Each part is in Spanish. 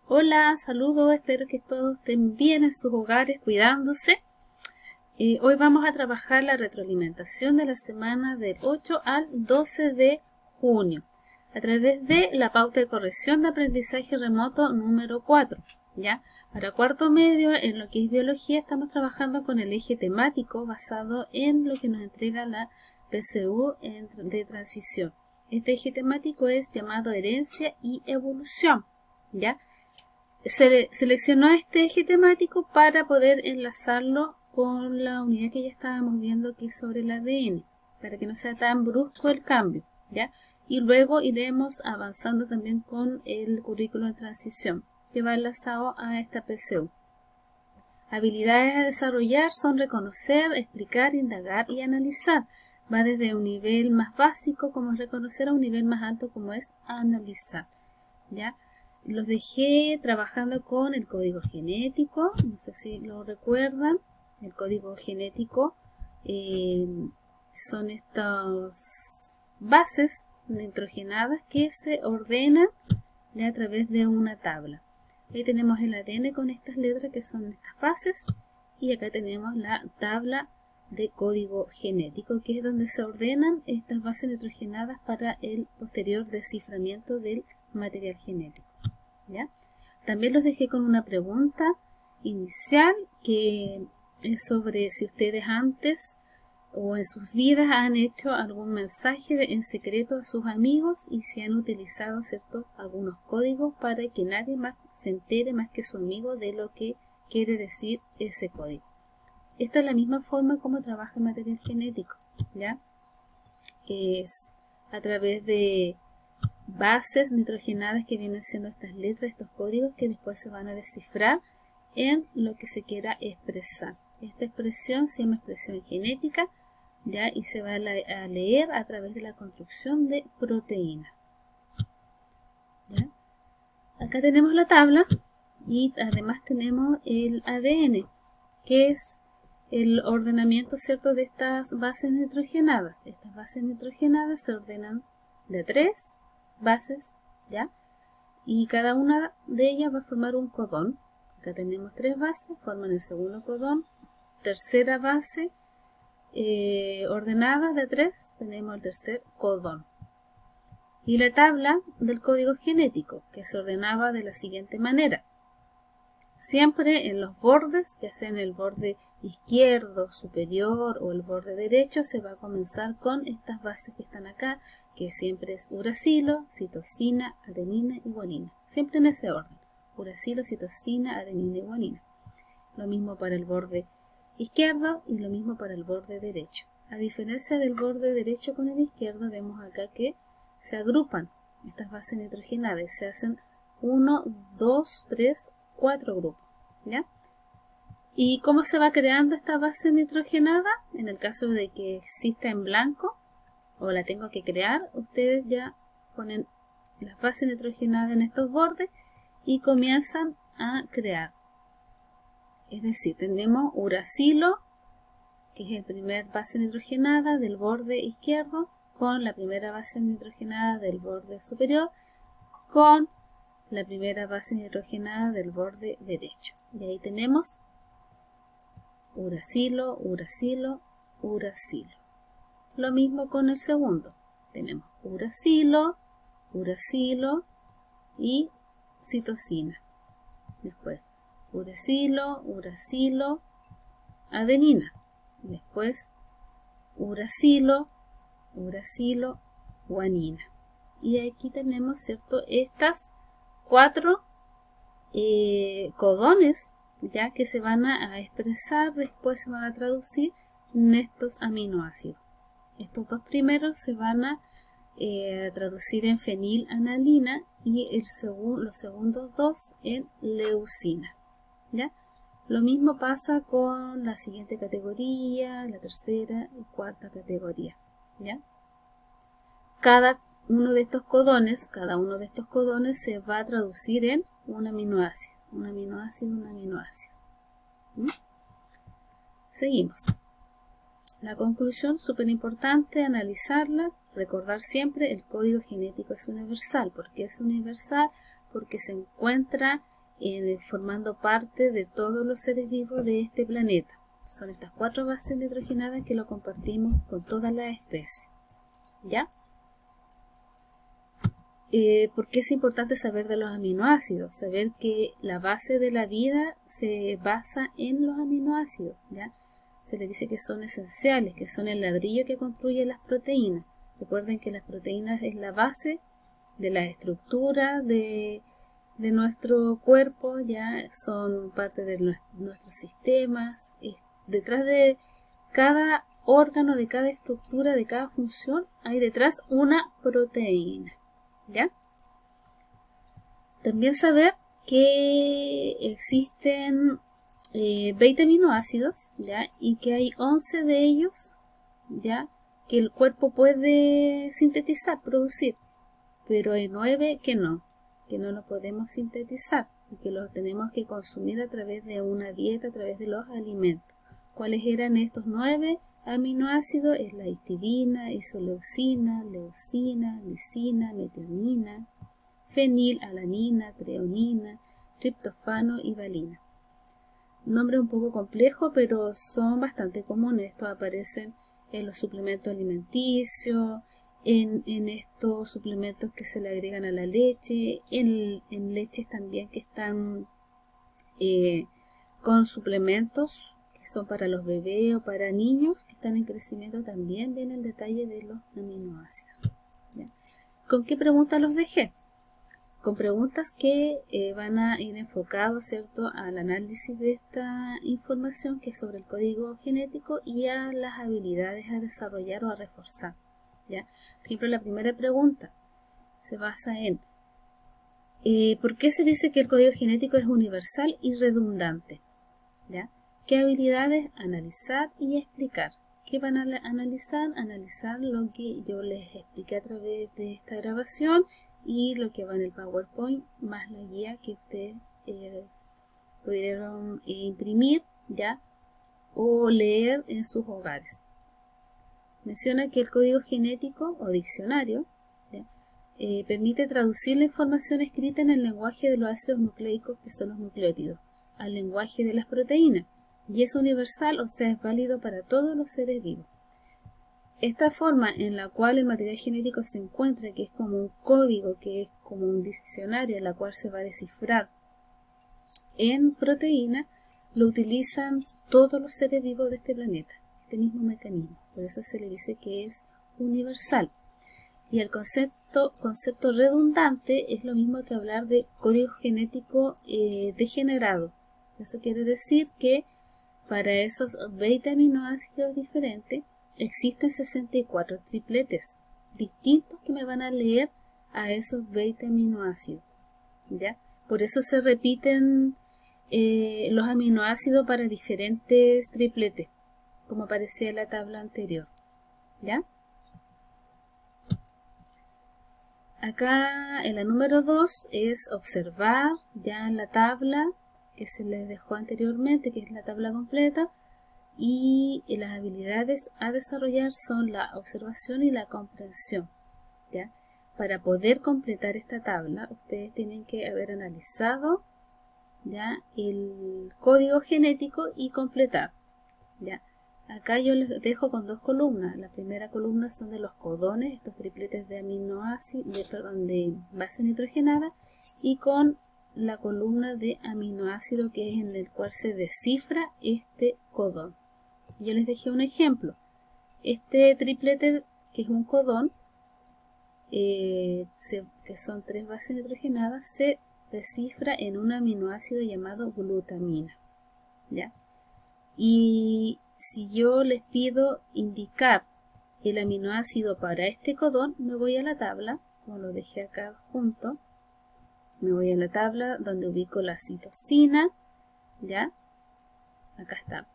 Hola, saludos, espero que todos estén bien en sus hogares, cuidándose. Hoy vamos a trabajar la retroalimentación de la semana del 8 al 12 de junio, a través de la pauta de corrección de aprendizaje remoto número 4. ¿Ya? Para cuarto medio, en lo que es biología, estamos trabajando con el eje temático basado en lo que nos entrega la PSU de transición. Este eje temático es llamado herencia y evolución. ¿Ya? Seleccionó este eje temático para poder enlazarlo con la unidad que ya estábamos viendo, que es sobre el ADN, para que no sea tan brusco el cambio, ¿ya? Y luego iremos avanzando también con el currículo de transición, que va enlazado a esta PSU. Habilidades a desarrollar son reconocer, explicar, indagar y analizar. Va desde un nivel más básico, como es reconocer, a un nivel más alto, como es analizar, ¿ya? Los dejé trabajando con el código genético, no sé si lo recuerdan. El código genético son estas bases nitrogenadas que se ordenan a través de una tabla. Ahí tenemos el ADN con estas letras que son estas bases, y acá tenemos la tabla de código genético, que es donde se ordenan estas bases nitrogenadas para el posterior desciframiento del material genético. ¿Ya? También los dejé con una pregunta inicial que es sobre si ustedes antes o en sus vidas han hecho algún mensaje en secreto a sus amigos y si han utilizado, ¿cierto?, algunos códigos para que nadie más se entere más que su amigo de lo que quiere decir ese código. Esta es la misma forma como trabaja el material genético, ¿ya? Es a través de bases nitrogenadas que vienen siendo estas letras, estos códigos que después se van a descifrar en lo que se quiera expresar. Esta expresión se llama expresión genética, ¿ya? Y se va a leer a través de la construcción de proteínas. ¿Ya? Acá tenemos la tabla y además tenemos el ADN, que es el ordenamiento, ¿cierto?, de estas bases nitrogenadas. Estas bases nitrogenadas se ordenan de 3 bases, ¿ya? Y cada una de ellas va a formar un codón. Acá tenemos 3 bases, forman el segundo codón. Tercera base ordenada de 3, tenemos el tercer codón. Y la tabla del código genético, que se ordenaba de la siguiente manera. Siempre en los bordes, ya sea en el borde izquierdo, superior o el borde derecho, se va a comenzar con estas bases que están acá, que siempre es uracilo, citosina, adenina y guanina. Siempre en ese orden. Uracilo, citosina, adenina y guanina. Lo mismo para el borde izquierdo y lo mismo para el borde derecho. A diferencia del borde derecho con el izquierdo, vemos acá que se agrupan estas bases nitrogenadas. Se hacen 1, 2, 3, 4 grupos, ¿ya? ¿Y cómo se va creando esta base nitrogenada? En el caso de que exista en blanco o la tengo que crear, ustedes ya ponen las bases nitrogenadas en estos bordes y comienzan a crear. Es decir, tenemos uracilo, que es el primer base nitrogenada del borde izquierdo, con la primera base nitrogenada del borde superior, con la primera base nitrogenada del borde derecho. Y ahí tenemos uracilo, uracilo, uracilo. Lo mismo con el segundo. Tenemos uracilo, uracilo y citosina. Después uracilo, uracilo, adenina. Después uracilo, uracilo, guanina. Y aquí tenemos, ¿cierto?, estas 4 codones, ya que se van a expresar, después se van a traducir en estos aminoácidos. Estos 2 primeros se van a traducir en fenilanalina y los segundos 2 en leucina, ¿ya? Lo mismo pasa con la siguiente categoría, la tercera y cuarta categoría, ¿ya? Cada uno de estos codones se va a traducir en un aminoácido, un aminoácido, un aminoácido. Seguimos. La conclusión, súper importante analizarla, recordar siempre el código genético es universal. ¿Por qué es universal? Porque se encuentra formando parte de todos los seres vivos de este planeta. Son estas 4 bases nitrogenadas que lo compartimos con todas las especies. ¿Ya? ¿Por qué es importante saber de los aminoácidos? Saber que la base de la vida se basa en los aminoácidos, ¿ya? Se les dice que son esenciales, que son el ladrillo que construye las proteínas. Recuerden que las proteínas es la base de la estructura de nuestro cuerpo, ya son parte de nuestros sistemas. Detrás de cada órgano, de cada estructura, de cada función, hay detrás una proteína, ¿ya? También saber que existen 20 aminoácidos, ¿ya? Y que hay 11 de ellos, ¿ya? Que el cuerpo puede sintetizar, producir, pero hay 9 que no lo podemos sintetizar y que los tenemos que consumir a través de una dieta, a través de los alimentos. ¿Cuáles eran estos 9 aminoácidos? Es la histidina, isoleucina, leucina, lisina, metionina, fenilalanina, treonina, triptofano y valina. Nombre un poco complejo, pero son bastante comunes. Estos aparecen en los suplementos alimenticios, en estos suplementos que se le agregan a la leche, en leches también que están con suplementos que son para los bebés o para niños que están en crecimiento. También viene el detalle de los aminoácidos. ¿Ya? ¿Con qué preguntas los dejé? Con preguntas que van a ir enfocados, ¿cierto?, al análisis de esta información que es sobre el código genético y a las habilidades a desarrollar o a reforzar. ¿Ya? Por ejemplo, la primera pregunta se basa en ¿por qué se dice que el código genético es universal y redundante? ¿Ya? ¿Qué habilidades? Analizar y explicar. ¿Qué van a analizar? Analizar lo que yo les expliqué a través de esta grabación y lo que va en el PowerPoint, más la guía que ustedes pudieron imprimir, ¿ya? O leer en sus hogares. Menciona que el código genético o diccionario, ¿ya?, permite traducir la información escrita en el lenguaje de los ácidos nucleicos, que son los nucleótidos, al lenguaje de las proteínas, y es universal, o sea, es válido para todos los seres vivos. Esta forma en la cual el material genético se encuentra, que es como un código, que es como un diccionario en la cual se va a descifrar en proteína, lo utilizan todos los seres vivos de este planeta, este mismo mecanismo. Por eso se le dice que es universal. Y el concepto redundante es lo mismo que hablar de código genético degenerado. Eso quiere decir que para esos 20 aminoácidos diferentes existen 64 tripletes distintos que me van a leer a esos 20 aminoácidos, ¿ya? Por eso se repiten los aminoácidos para diferentes tripletes, como aparecía en la tabla anterior, ¿ya? Acá en la número 2 es observar ya la tabla que se les dejó anteriormente, que es la tabla completa, y las habilidades a desarrollar son la observación y la comprensión, ¿ya? Para poder completar esta tabla, ustedes tienen que haber analizado, ¿ya?, el código genético y completar, ¿ya? Acá yo les dejo con 2 columnas. La primera columna son de los codones, estos tripletes de aminoácidos, de base nitrogenada, y con la columna de aminoácido, que es en el cual se descifra este codón. Yo les dejé un ejemplo. Este triplete, que es un codón, que son 3 bases nitrogenadas, se descifra en un aminoácido llamado glutamina, ¿ya? Y si yo les pido indicar el aminoácido para este codón, me voy a la tabla, como lo dejé acá junto, me voy a la tabla donde ubico la citosina, ¿ya? Acá está.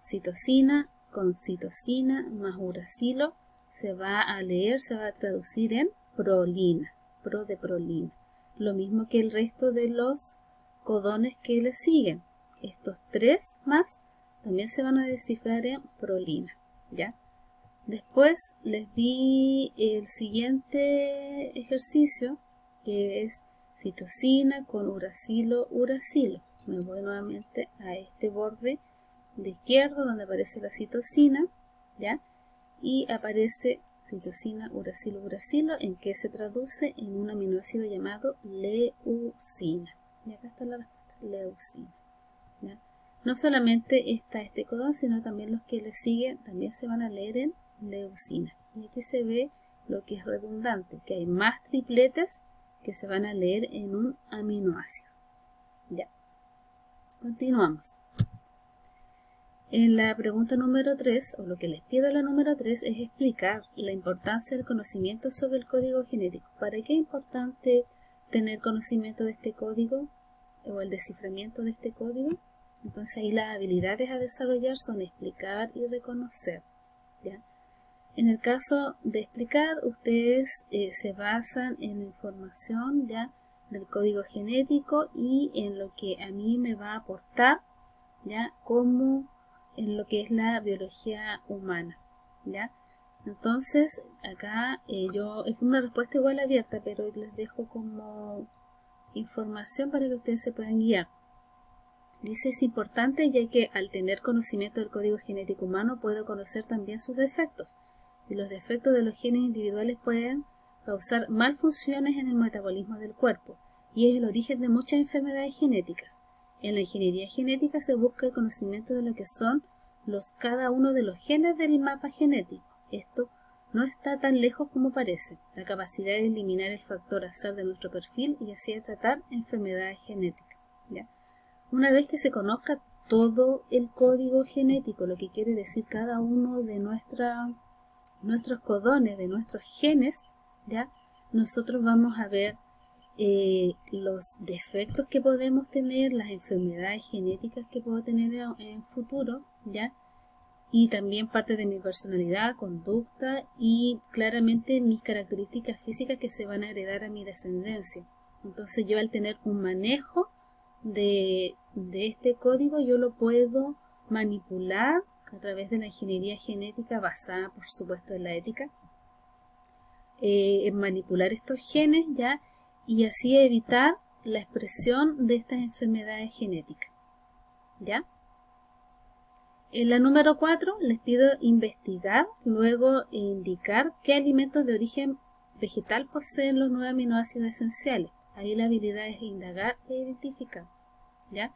Citosina con citosina más uracilo se va a leer, se va a traducir en prolina, pro de prolina. Lo mismo que el resto de los codones que le siguen. Estos 3 más también se van a descifrar en prolina, ¿ya? Después les di el siguiente ejercicio, que es citosina con uracilo, uracilo. Me voy nuevamente a este borde de izquierdo donde aparece la citosina, ¿ya? Y aparece citosina, uracilo, uracilo, en que se traduce en un aminoácido llamado leucina. Y acá está la respuesta, leucina, ¿ya? No solamente está este codón, sino también los que le siguen también se van a leer en leucina. Y aquí se ve lo que es redundante, que hay más tripletes que se van a leer en un aminoácido. Ya. Continuamos. En la pregunta número 3, o lo que les pido en la número 3, es explicar la importancia del conocimiento sobre el código genético. ¿Para qué es importante tener conocimiento de este código o el desciframiento de este código? Entonces ahí las habilidades a desarrollar son explicar y reconocer, ¿ya? En el caso de explicar, ustedes se basan en la información, ¿ya?, del código genético y en lo que a mí me va a aportar, ¿ya?, como en lo que es la biología humana, ¿ya? Entonces acá es una respuesta igual abierta, pero les dejo como información para que ustedes se puedan guiar. Dice, es importante ya que al tener conocimiento del código genético humano puedo conocer también sus defectos. Y los defectos de los genes individuales pueden causar malfunciones en el metabolismo del cuerpo, y es el origen de muchas enfermedades genéticas. En la ingeniería genética se busca el conocimiento de lo que son cada uno de los genes del mapa genético. Esto no está tan lejos como parece. La capacidad de eliminar el factor azar de nuestro perfil y así tratar enfermedades genéticas, ¿ya? Una vez que se conozca todo el código genético, lo que quiere decir cada uno de nuestros codones, de nuestros genes, ¿ya?, nosotros vamos a ver los defectos que podemos tener, las enfermedades genéticas que puedo tener en futuro, ¿ya?, y también parte de mi personalidad, conducta y claramente mis características físicas que se van a heredar a mi descendencia. Entonces yo, al tener un manejo de este código, yo lo puedo manipular a través de la ingeniería genética basada, por supuesto, en la ética, en manipular estos genes, ¿ya?, y así evitar la expresión de estas enfermedades genéticas, ¿ya? En la número 4 les pido investigar, luego indicar qué alimentos de origen vegetal poseen los 9 aminoácidos esenciales. Ahí la habilidad es indagar e identificar, ¿ya?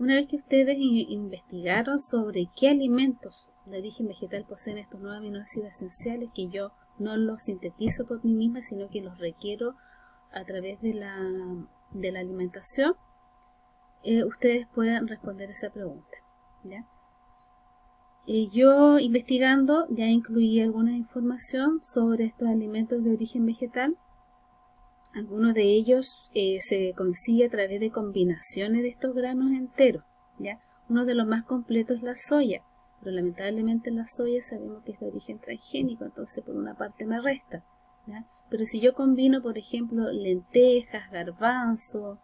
Una vez que ustedes investigaron sobre qué alimentos de origen vegetal poseen estos 9 aminoácidos esenciales, que yo no los sintetizo por mí misma, sino que los requiero a través de la alimentación, ustedes pueden responder esa pregunta, ¿ya? Yo, investigando, ya incluí alguna información sobre estos alimentos de origen vegetal. Algunos de ellos se consigue a través de combinaciones de estos granos enteros, ¿ya? Uno de los más completos es la soya, pero lamentablemente la soya sabemos que es de origen transgénico, entonces por una parte me resta, ¿ya? Pero si yo combino, por ejemplo, lentejas, garbanzo,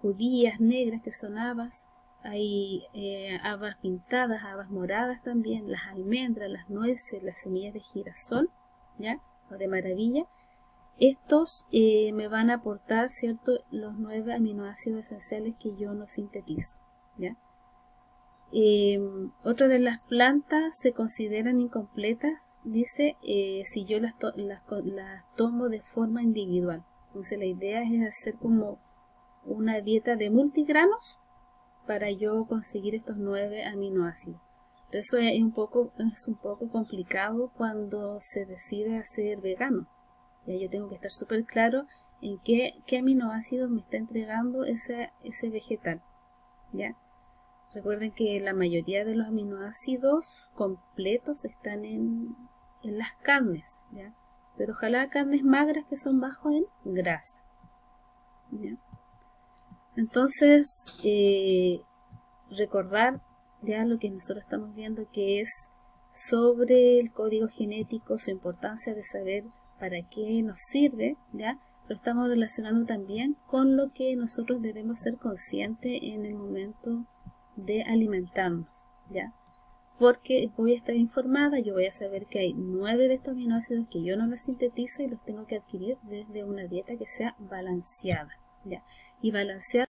judías negras, que son habas, hay habas pintadas, habas moradas también, las almendras, las nueces, las semillas de girasol, ¿ya?, o de maravilla. Estos me van a aportar, ¿cierto?, los 9 aminoácidos esenciales que yo no sintetizo, ¿ya? Otra de las plantas se consideran incompletas, dice, si yo las tomo de forma individual. Entonces la idea es hacer como una dieta de multigranos para yo conseguir estos 9 aminoácidos. Pero eso es un poco complicado cuando se decide hacer vegano. Ya yo tengo que estar súper claro en qué aminoácidos me está entregando ese vegetal, ¿ya? Recuerden que la mayoría de los aminoácidos completos están en las carnes, ¿ya? Pero ojalá carnes magras que son bajos en grasa, ¿ya? Entonces, recordar ya lo que nosotros estamos viendo, que es sobre el código genético, su importancia de saber para qué nos sirve, ¿ya? Lo estamos relacionando también con lo que nosotros debemos ser conscientes en el momento de alimentarnos, ¿ya? Porque voy a estar informada, yo voy a saber que hay 9 de estos aminoácidos que yo no los sintetizo y los tengo que adquirir desde una dieta que sea balanceada, ¿ya? Y balancear